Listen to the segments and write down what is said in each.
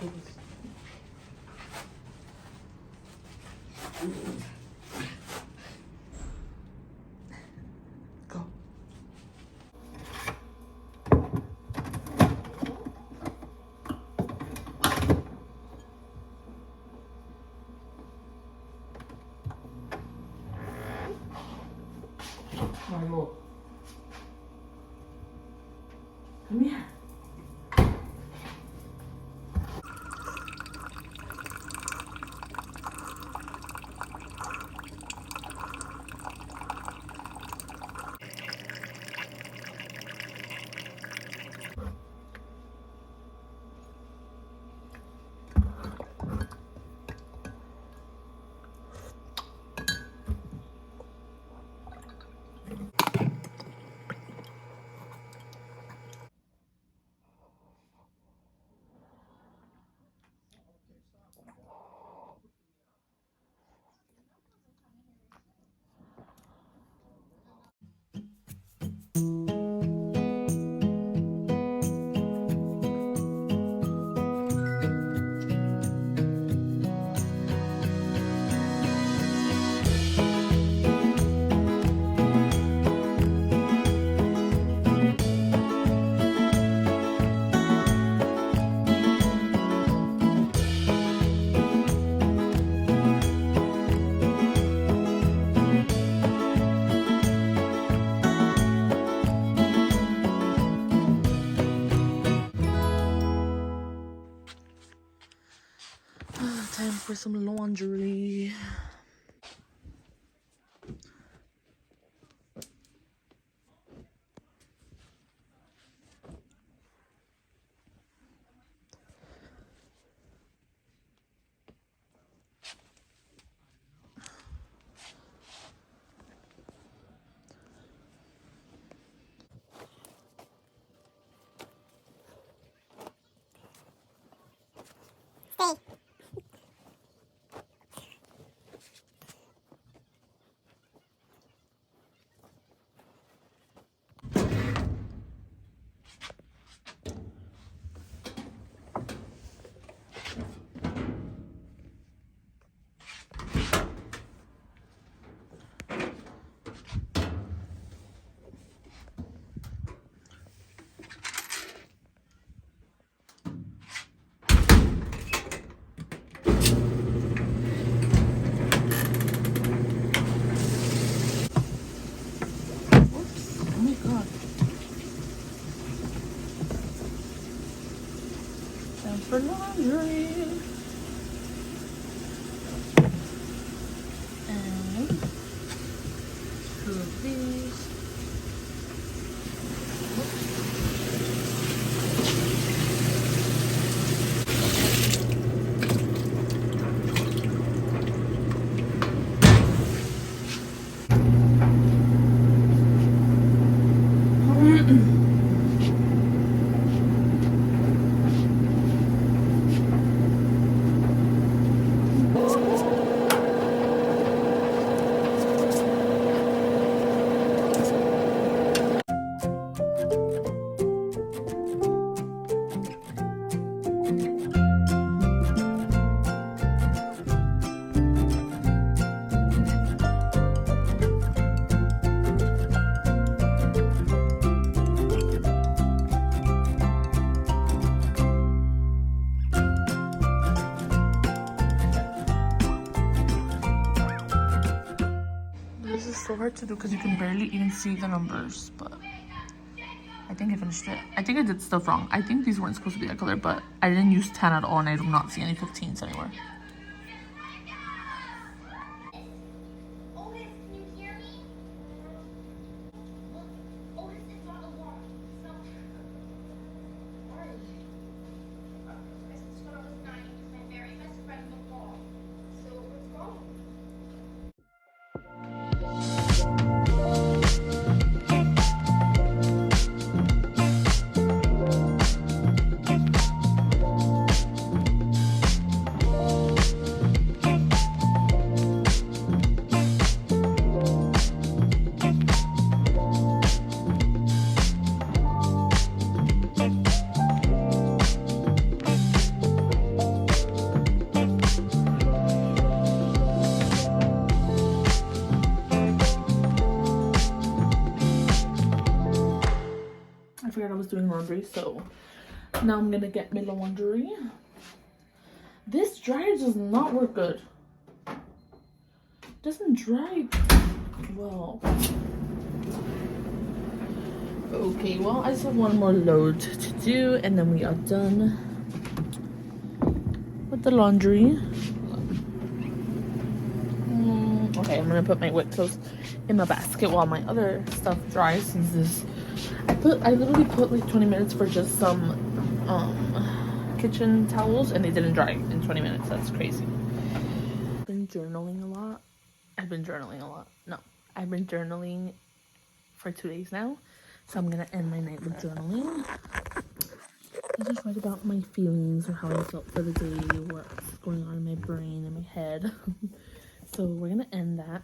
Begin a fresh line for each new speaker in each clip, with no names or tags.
Go. Marlo. Come here. Time for some laundry. For laundry. And 2 of these. This is so hard to do because you can barely even see the numbers, but I think I finished it. I think I did stuff wrong. I think these weren't supposed to be that color, but I didn't use 10 at all, and I do not see any 15s anywhere. forgot I was doing laundry, so now I'm gonna get my laundry. This dryer does not work good. It doesn't dry well. Okay, well, I just have one more load to do, and then we are done with the laundry. Okay, I'm gonna put my wet clothes in my basket while my other stuff dries. Since this, I literally put like 20 minutes for just some kitchen towels, and they didn't dry in 20 minutes. That's crazy. I've been journaling a lot. I've been journaling for 2 days now. So I'm gonna end my night with journaling. I just write about my feelings or how I felt for the day, what's going on in my brain and my head. So we're gonna end that.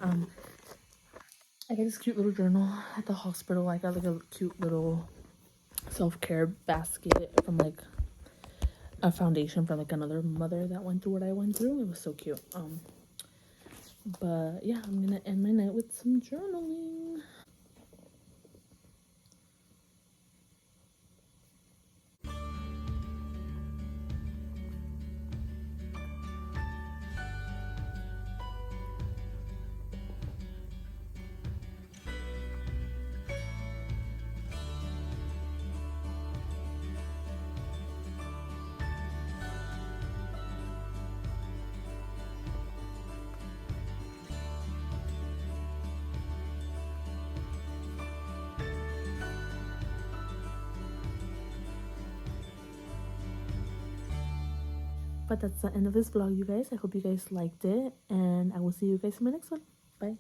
I got this cute little journal at the hospital. I got like a cute little self-care basket from like a foundation for like another mother that went through what I went through. It was so cute. But yeah, I'm gonna end my night with some journaling. But that's the end of this vlog, you guys. I hope you guys liked it, and I will see you guys in my next one. Bye.